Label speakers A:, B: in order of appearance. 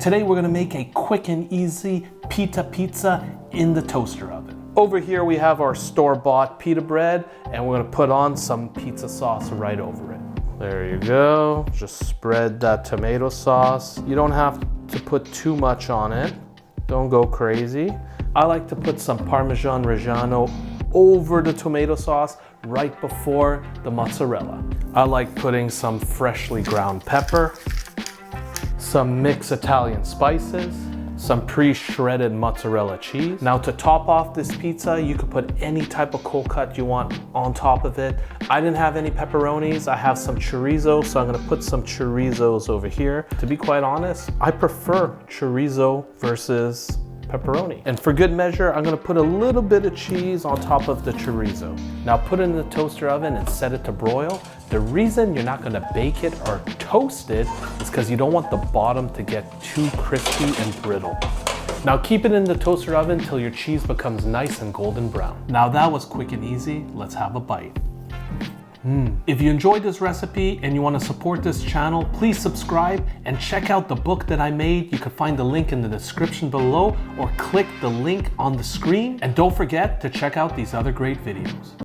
A: Today we're gonna make a quick and easy pita pizza in the toaster oven. Over here we have our store-bought pita bread, and we're gonna put on some pizza sauce right over it. There you go. Just spread that tomato sauce. You don't have to put too much on it. Don't go crazy. I like to put some Parmesan Reggiano over the tomato sauce right before the mozzarella. I like putting some freshly ground pepper, some mixed Italian spices, some pre-shredded mozzarella cheese. Now to top off this pizza, you could put any type of cold cut you want on top of it. I didn't have any pepperonis, I have some chorizo, so I'm gonna put some chorizos over here. To be quite honest, I prefer chorizo versus pepperoni. And for good measure, I'm gonna put a little bit of cheese on top of the chorizo. Now put it in the toaster oven and set it to broil. The reason you're not gonna bake it or toast it is because you don't want the bottom to get too crispy and brittle. Now keep it in the toaster oven till your cheese becomes nice and golden brown. Now that was quick and easy, let's have a bite. If you enjoyed this recipe and you want to support this channel, please subscribe and check out the book that I made. You can find the link in the description below or click the link on the screen. And don't forget to check out these other great videos.